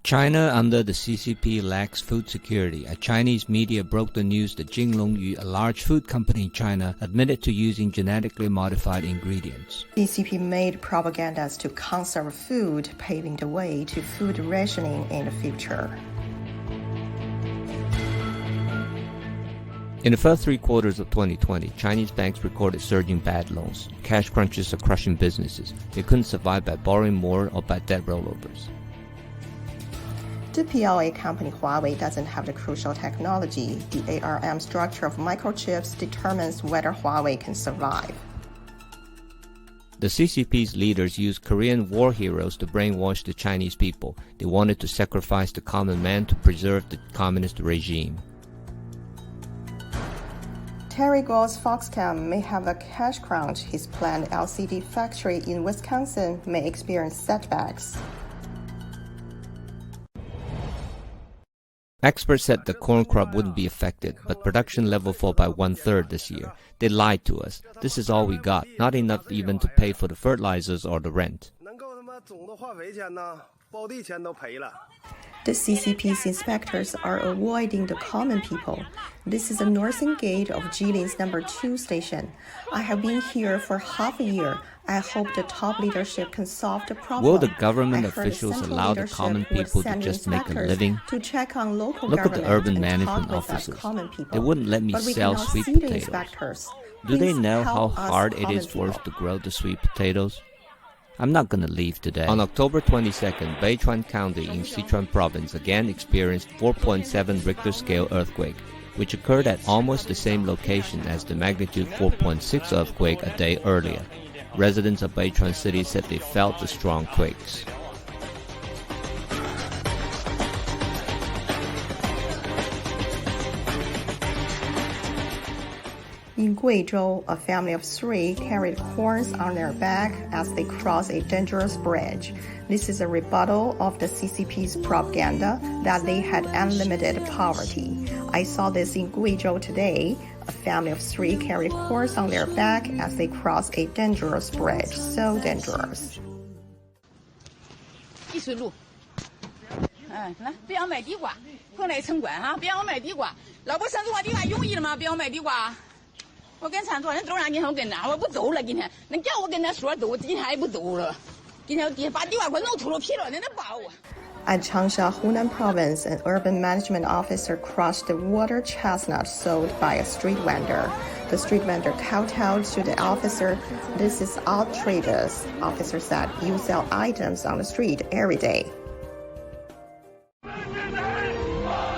China under the CCP lacks food security. A Chinese media broke the news that Jinlongyu, a large food company in China, admitted to using genetically modified ingredients. CCP made propagandas to conserve food, paving the way to food rationing in the future. In the first 3 quarters of 2020, Chinese banks recorded surging bad loans. Cash crunches are crushing businesses. They couldn't survive by borrowing more or by debt rollovers. The PLA company Huawei doesn't have the crucial technology. The ARM structure of microchips determines whether Huawei can survive. The CCP's leaders used Korean war heroes to brainwash the Chinese people. They wanted to sacrifice the common man to preserve the communist regime. Terry Go's Foxconn may have a cash crunch. His planned LCD factory in Wisconsin may experience setbacks. Experts said the corn crop wouldn't be affected, but production level fell by 1/3 this year. They lied to us. This is all we got, not enough even to pay for the fertilizers or the rent. The CCP's inspectors are avoiding the common people. This is the northern gate of Jilin's number 2 station. I have been here for half a year. I hope the top leadership can solve the problem. Will the government officials allow the common people to just make a living? To check on local Look at the urban management officers. They wouldn't let me sell sweet potatoes. Do they know how hard it is for us to grow the sweet potatoes? I'm not gonna leave today. On October 22nd, Beichuan County in Sichuan Province again experienced 4.7 Richter scale earthquake, which occurred at almost the same location as the magnitude 4.6 earthquake a day earlier. Residents of Beichuan City said they felt the strong quakes. In Guizhou, a family of 3 carried corns on their back as they crossed a dangerous bridge. This is a rebuttal of the CCP's propaganda that they had unlimited poverty. I saw this in Guizhou today. A family of 3 carried corns on their back as they crossed a dangerous bridge. So dangerous. 一水路，来，不要买地瓜，过来城管哈，不要买地瓜。老百姓种地瓜容易了吗？不要买地瓜。我跟厂主任走2年后跟他，我不走了。今天，能叫我跟他说走，今天还不走了。今天把地瓜给我弄秃噜皮了，那把我。At Changsha, Hunan Province, an urban management officer crushed the water chestnut sold by a street vendor. The street vendor kowtowed to the officer. This is outrageous. Officer said, you sell items on the street every day.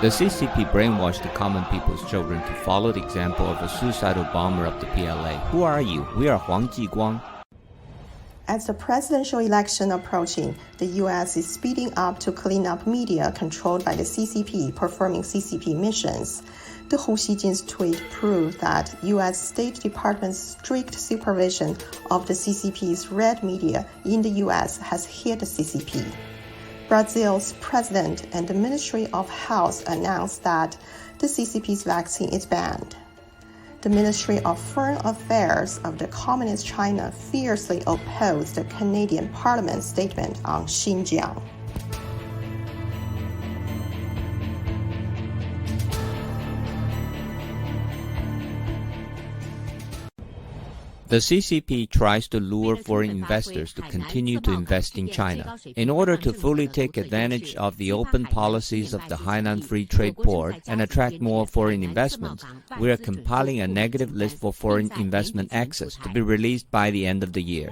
The CCP brainwashed the common people's children to follow the example of a suicidal bomber of the PLA. Who are you? We are Huang Jiguang. As the presidential election approaching, the U.S. is speeding up to clean up media controlled by the CCP performing CCP missions. The Hu Xijin's tweet proved that U.S. State Department's strict supervision of the CCP's red media in the U.S. has hit the CCP. Brazil's president and the Ministry of Health announced that the CCP's vaccine is banned. The Ministry of Foreign Affairs of the Communist China fiercely opposed the Canadian Parliament's statement on Xinjiang. The CCP tries to lure foreign investors to continue to invest in China. In order to fully take advantage of the open policies of the Hainan Free Trade Port and attract more foreign investments, we are compiling a negative list for foreign investment access to be released by the end of the year.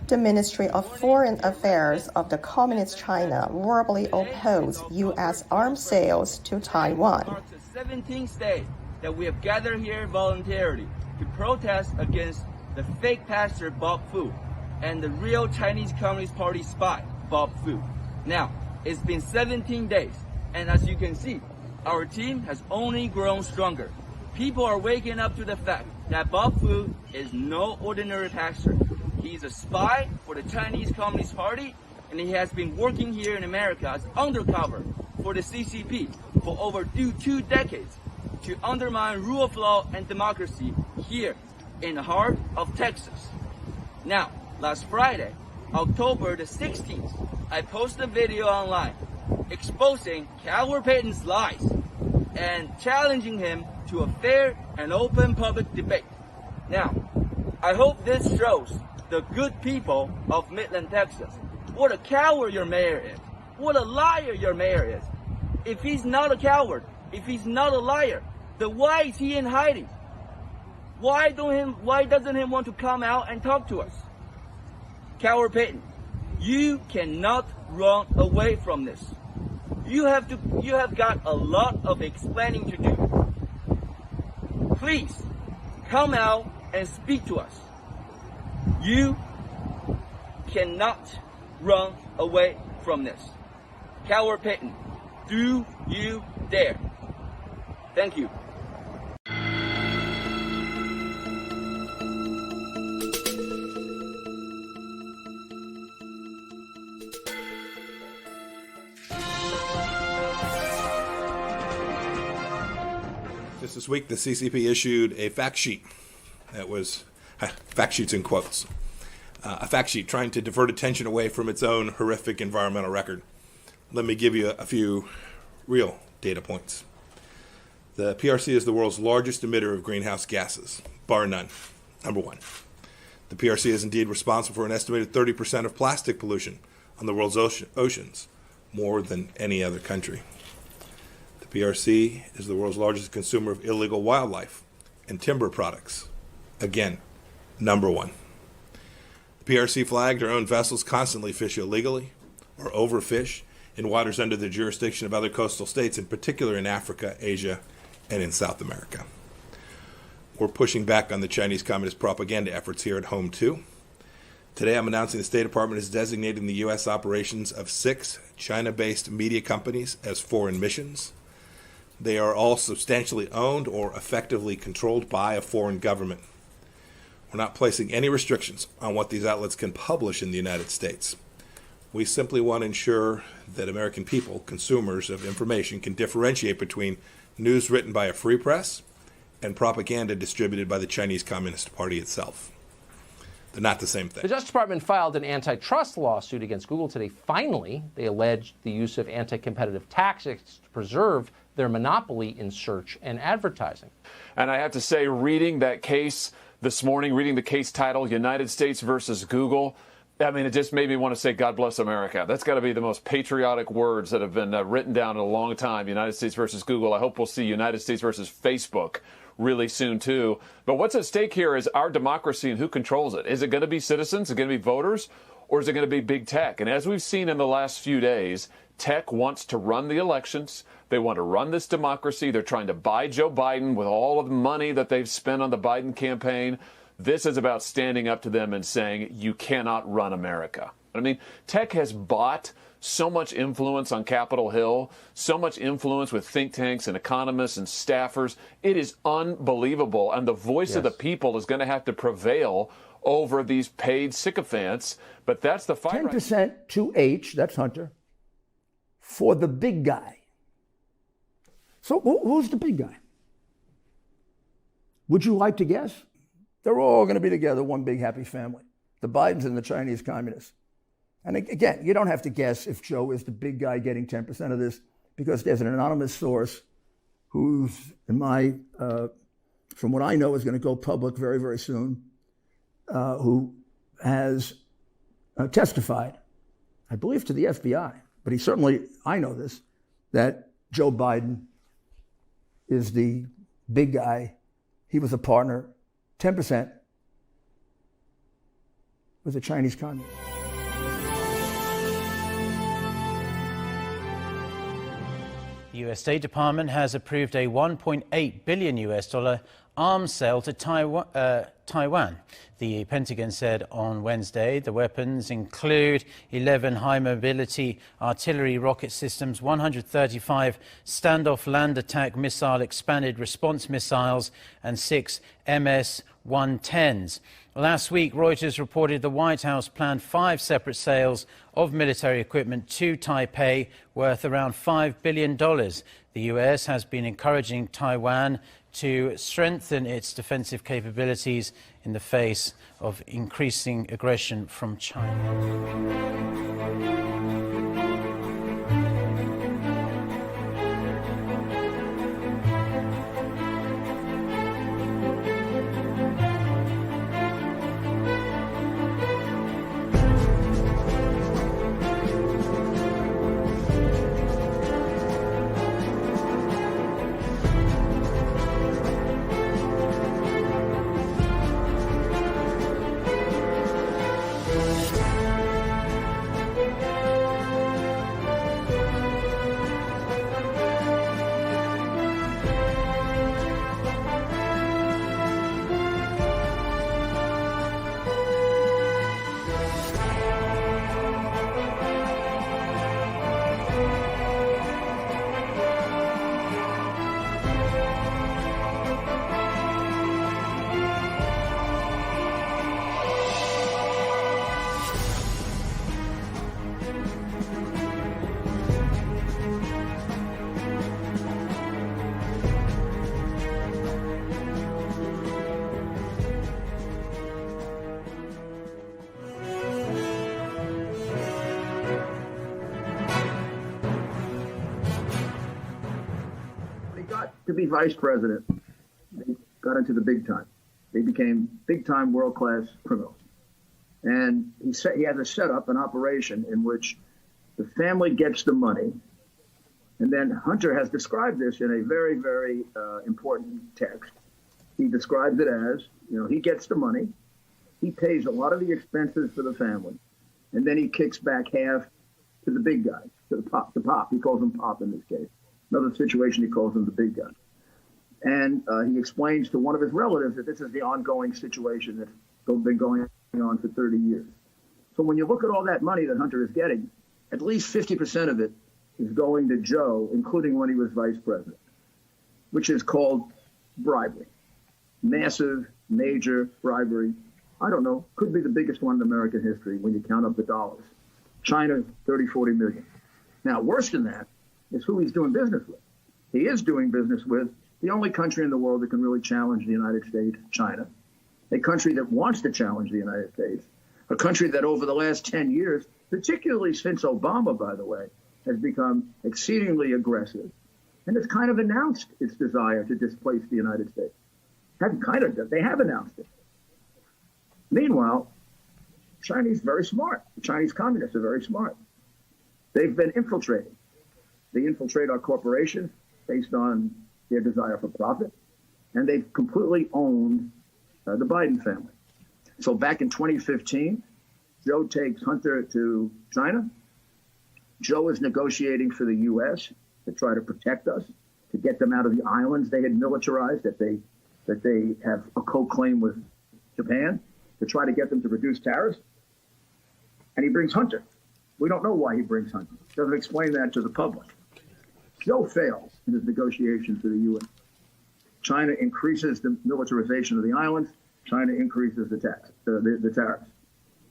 The Ministry of Foreign Affairs of the Communist China verbally opposed U.S. arms sales to Taiwan. 17 states that we have gathered here voluntarily to protest against the fake pastor Bob Fu and the real Chinese Communist Party spy Bob Fu. Now, it's been 17 days, and as you can see, our team has only grown stronger. People are waking up to the fact that Bob Fu is no ordinary pastor. He's a spy for the Chinese Communist Party, and he has been working here in America as undercover for the CCP for over 2 decades to undermine rule of law and democracy here in the heart of Texas. Now, last Friday, October the 16th, I posted a video online exposing Howard Payton's lies and challenging him to a fair and open public debate. Now, I hope this shows the good people of Midland, Texas, what a coward your mayor is, what a liar your mayor is. If he's not a coward, if he's not a liar, then why is he in hiding? Why doesn't he want to come out and talk to us? Howard Payton, you cannot run away from this. You have got a lot of explaining to do. Please come out and speak to us. You cannot run away from this. Howard Payton, do you dare? Thank you. Just this week, the CCP issued a fact sheet that was, fact sheets in quotes, a fact sheet trying to divert attention away from its own horrific environmental record. Let me give you a few real data points. The PRC is the world's largest emitter of greenhouse gases, bar none, number one. The PRC is indeed responsible for an estimated 30% of plastic pollution on the world's oceans, more than any other country. The PRC is the world's largest consumer of illegal wildlife and timber products, again, number one. The PRC flagged our own vessels constantly fish illegally or overfish in waters under the jurisdiction of other coastal states, in particular in Africa, Asia, and in South America. We're pushing back on the Chinese Communist propaganda efforts here at home, too. Today, I'm announcing the State Department is designating the U.S. operations of 6 China-based media companies as foreign missions. They are all substantially owned or effectively controlled by a foreign government. We're not placing any restrictions on what these outlets can publish in the United States. We simply want to ensure that American people, consumers of information, can differentiate between news written by a free press and propaganda distributed by the Chinese Communist Party itself. They're not the same thing. The Justice Department filed an antitrust lawsuit against Google today. Finally, they alleged the use of anti-competitive tactics to preserve their monopoly in search and advertising. And I have to say, reading that case this morning, reading the case title, United States versus Google, I mean, it just made me want to say, God bless America. That's got to be the most patriotic words that have been written down in a long time, United States versus Google. I hope we'll see United States versus Facebook really soon, too. But what's at stake here is our democracy and who controls it. Is it going to be citizens? Is it going to be voters? Or is it going to be big tech? And as we've seen in the last few days, tech wants to run the elections. They want to run this democracy. They're trying to buy Joe Biden with all of the money that they've spent on the Biden campaign. This is about standing up to them and saying, you cannot run America. I mean, tech has bought so much influence on Capitol Hill, so much influence with think tanks and economists and staffers. It is unbelievable. And the voice of the people is going to have to prevail over these paid sycophants. But that's the fight. 10% to H, that's Hunter, for the big guy. So who's the big guy? Would you like to guess? They're all going to be together, one big happy family. The Bidens and the Chinese communists. And again, you don't have to guess if Joe is the big guy getting 10% of this, because there's an anonymous source who's, from what I know, is going to go public very, very soon, who has testified, I believe to the FBI, but he certainly, I know this, that Joe Biden is the big guy. He was a partner, 10% with the Chinese communists. The U.S. State Department has approved a $1.8 billion arms sale to Taiwan. The Pentagon said on Wednesday the weapons include 11 high-mobility artillery rocket systems, 135 standoff land attack missile expanded response missiles, and 6 MS-110s. Last week, Reuters reported the White House planned 5 separate sales of military equipment to Taipei worth around $5 billion. The U.S. has been encouraging Taiwan to strengthen its defensive capabilities in the face of increasing aggression from China. got to be vice president, they got into the big time. They became big-time world-class criminals. And he has a setup, an operation in which the family gets the money. And then Hunter has described this in a very, very important text. He describes it as, he gets the money, he pays a lot of the expenses for the family, and then he kicks back half to the big guy, to the pop. He calls him Pop in this case. Another situation, he calls him the big guy. And he explains to one of his relatives that this is the ongoing situation that's been going on for 30 years. So when you look at all that money that Hunter is getting, at least 50% of it is going to Joe, including when he was vice president, which is called bribery. Massive, major bribery. I don't know, could be the biggest one in American history when you count up the dollars. China, 30, 40 million. Now, worse than that is who he's doing business with. He is doing business with the only country in the world that can really challenge the United States, China, a country that wants to challenge the United States, a country that over the last 10 years, particularly since Obama, by the way, has become exceedingly aggressive and has kind of announced its desire to displace the United States. They have announced it. Meanwhile, Chinese very smart. The Chinese communists are very smart. They've been infiltrating. They infiltrate our corporations based on their desire for profit, and they've completely owned the Biden family. So back in 2015, Joe takes Hunter to China. Joe is negotiating for the U.S. to try to protect us, to get them out of the islands they had militarized, that they have a co-claim with Japan, to try to get them to reduce tariffs. And he brings Hunter. We don't know why he brings Hunter. Doesn't explain that to the public. Joe fails in his negotiations for the U.S. China increases the militarization of the islands. China increases the tariffs.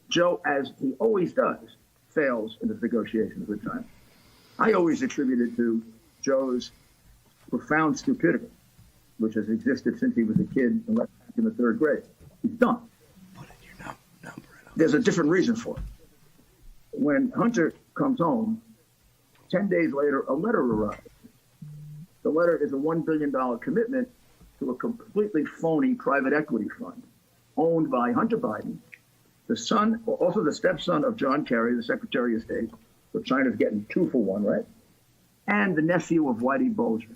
Joe, as he always does, fails in his negotiations with China. I always attribute it to Joe's profound stupidity, which has existed since he was a kid in the third grade. He's dumb. There's a different reason for it. When Hunter comes home, 10 days later, a letter arrives. The letter is a $1 billion commitment to a completely phony private equity fund owned by Hunter Biden, the son, also the stepson of John Kerry, the Secretary of State. So China's getting 2 for 1, right? And the nephew of Whitey Bulger.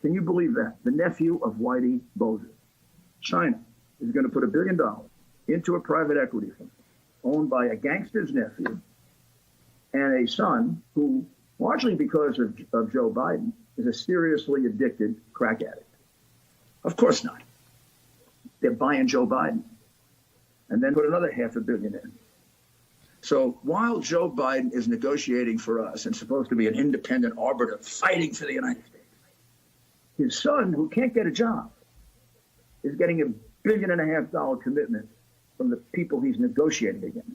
Can you believe that? The nephew of Whitey Bulger. China is going to put $1 billion into a private equity fund owned by a gangster's nephew and a son who, largely because of Joe Biden, is a seriously addicted crack addict. Of course not. They're buying Joe Biden and then put another $500 million in. So while Joe Biden is negotiating for us and supposed to be an independent arbiter fighting for the United States, his son, who can't get a job, is getting $1.5 billion commitment from the people he's negotiating against.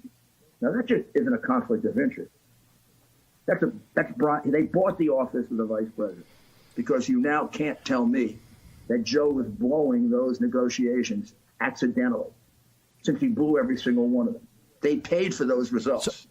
Now, that just isn't a conflict of interest. They bought the office of the vice president because you now can't tell me that Joe was blowing those negotiations accidentally, since he blew every single one of them. They paid for those results.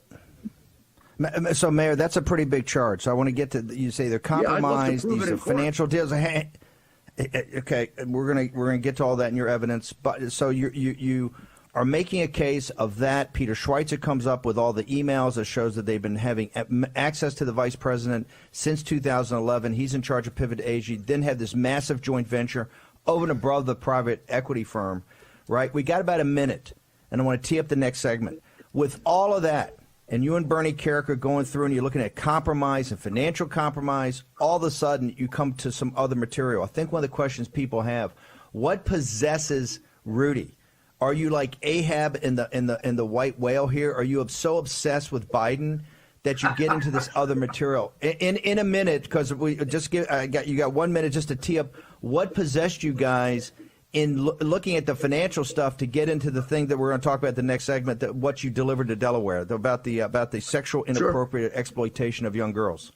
So Mayor, that's a pretty big charge. So I want to get to, you say they're compromised, these are financial deals. Okay, we're gonna get to all that in your evidence. But so you are making a case of that. Peter Schweitzer comes up with all the emails that shows that they've been having access to the vice president since 2011. He's in charge of Pivot AG. Then had this massive joint venture over and above the private equity firm. Right? We got about a minute, and I want to tee up the next segment. With all of that, and you and Bernie Carrick are going through and you're looking at compromise and financial compromise, all of a sudden you come to some other material. I think one of the questions people have, what possesses Rudy? Are you like Ahab in the white whale here? Are you so obsessed with Biden that you get into this other material? In a minute, because we just you got 1 minute just to tee up what possessed you guys in looking at the financial stuff to get into the thing that we're going to talk about the next segment, that what you delivered to Delaware, about the sexual inappropriate exploitation of young girls.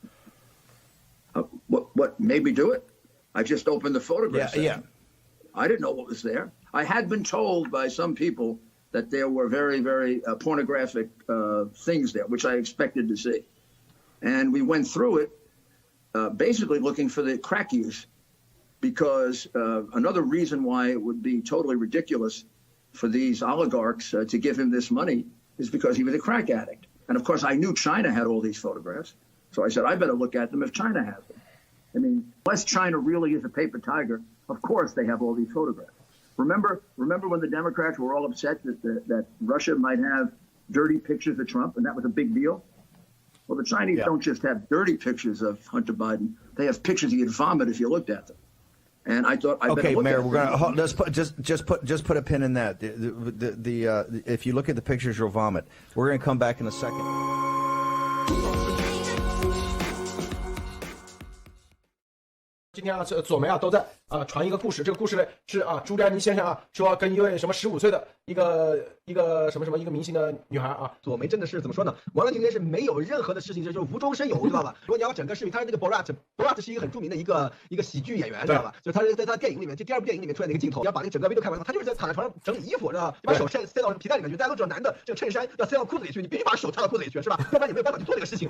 What made me do it? I just opened the photograph. Yeah. I didn't know what was there. I had been told by some people that there were very, very pornographic things there, which I expected to see. And we went through it, basically looking for the crack use because another reason why it would be totally ridiculous for these oligarchs to give him this money is because he was a crack addict. And of course, I knew China had all these photographs. So I said, I better look at them if China has them. I mean, unless China really is a paper tiger, of course they have all these photographs. Remember when the Democrats were all upset that Russia might have dirty pictures of Trump, and that was a big deal? Well, the Chinese don't just have dirty pictures of Hunter Biden; they have pictures you'd vomit if you looked at them. And I thought, okay, Mayor, we're gonna let's just put a pin in that. If you look at the pictures, you'll vomit. We're gonna come back in a second. 今天啊，这左媒啊都在传一个故事，这个故事呢是朱利安尼先生说跟一位什么15岁的一个什么一个明星的女孩左媒真的是怎么说呢？完了今天是没有任何的事情，就是无中生有，知道吧？如果你要整个视频，他是那个 Borat 是一个很著名的一个喜剧演员，知道吧？就他是在他电影里面，就第2部电影里面出来的一个镜头，要把那个整个 video 看完，他就是在躺在床上整理衣服，知道吧？就把手塞到皮带里面去，大家都知道男的这个衬衫要塞到裤子里去，你必须把手插到裤子里去，是吧？要不然你没有办法去做这个事情。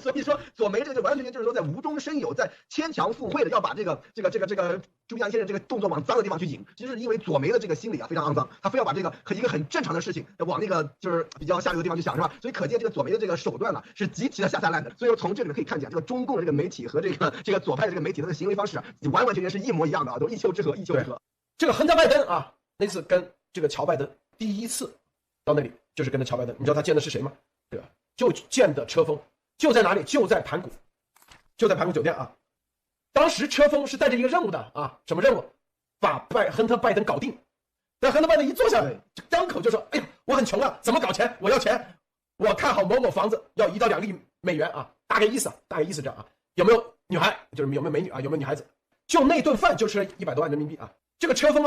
所以说左媒这个完全就是说在无中生有，在牵强附会的要把这个朱利安先生这个动作往脏的地方去引，其实是因为左媒的这个心理非常肮脏，他非要把这个一个很正常的事情往那个就是比较下流的地方去想，是吧？所以可见这个左媒的这个手段是极其的下三滥的。所以说从这里面可以看见，这个中共的这个媒体和这个左派的这个媒体的行为方式完完全全是一模一样的都一丘之貉，一丘之貉。这个亨特拜登那次跟这个乔拜登第一次到那里就是跟着乔拜登，你知道他见的是谁吗？对吧？就见的车锋，就在哪里？就在盘古酒店当时车锋是带着一个任务的什么任务？把亨特拜登搞定。但亨特拜登一坐下来，张口就说：“哎呀，我很穷怎么搞钱？我要钱，我看好某某房子要1到2个亿美元大概意思这样有没有女孩？就是有没有美女有没有女孩子？就那顿饭就吃了100多万人民币这个车锋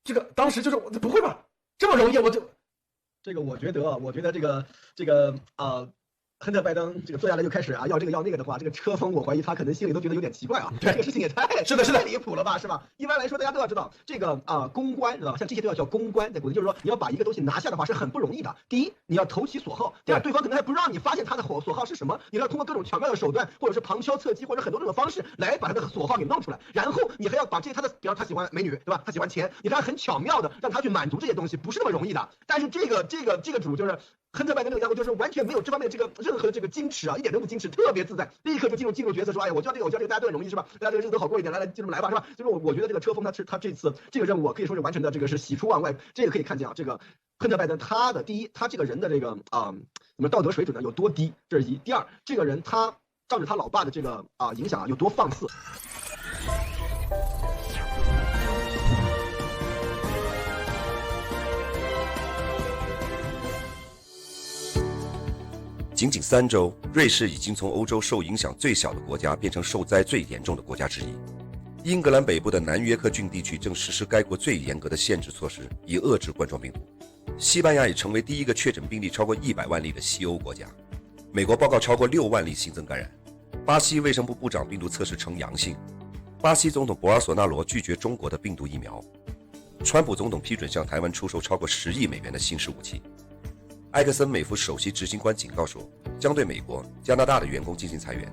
这个当时就是不会吧？这么容易我就这个我觉得这个亨特拜登这个坐下来就开始要这个要那个的话，这个车锋我怀疑他可能心里都觉得有点奇怪这个事情也太是的太离谱了吧，是吧？一般来说大家都要知道这个公关知道吧？像这些都要叫公关，在国内就是说你要把一个东西拿下的话是很不容易的。第一，你要投其所好；第二，对方可能还不让你发现他的所好是什么，你要通过各种巧妙的手段，或者是旁敲侧击，或者很多种方式来把他的所好给弄出来。然后你还要把这些他的，比方他喜欢美女，对吧？他喜欢钱，你还很巧妙的让他去满足这些东西，不是那么容易的。但是这个主就是。亨特拜登这个家伙就是完全没有这方面这个任何的这个矜持一点都不矜持，特别自在，立刻就进入角色，说哎呀，我教这个，大家都很容易是吧？大家这个日子都好过一点，来就这么来吧，是吧？就是我觉得这个车锋他这次这个任务可以说是完成的这个是喜出望外，这个可以看见这个亨特拜登他的第一，他这个人的这个道德水准有多低，这是一；第二，这个人他仗着他老爸的这个影响有多放肆。仅仅3周，瑞士已经从欧洲受影响最小的国家变成受灾最严重的国家之一。英格兰北部的南约克郡地区正实施该国最严格的限制措施，以遏制冠状病毒。西班牙已成为第一个确诊病例超过100万例的西欧国家。美国报告超过6万例新增感染。巴西卫生部部长病毒测试呈阳性。巴西总统博尔索纳罗拒绝中国的病毒疫苗。川普总统批准向台湾出售超过10亿美元的新式武器。埃克森美孚首席执行官警告说，将对美国、加拿大的员工进行裁员。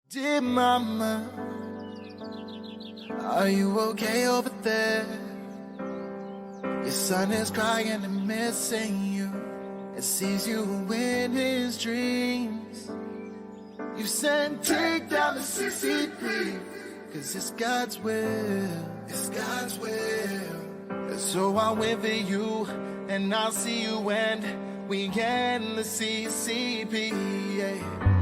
Dear mama, are you okay over there? Your son is crying and missing you. It sees you in his dreams. You said take down the CCP, 'cause it's God's will. It's God's will. So I'll wait for you and I'll see you when we end the CCP. Yeah.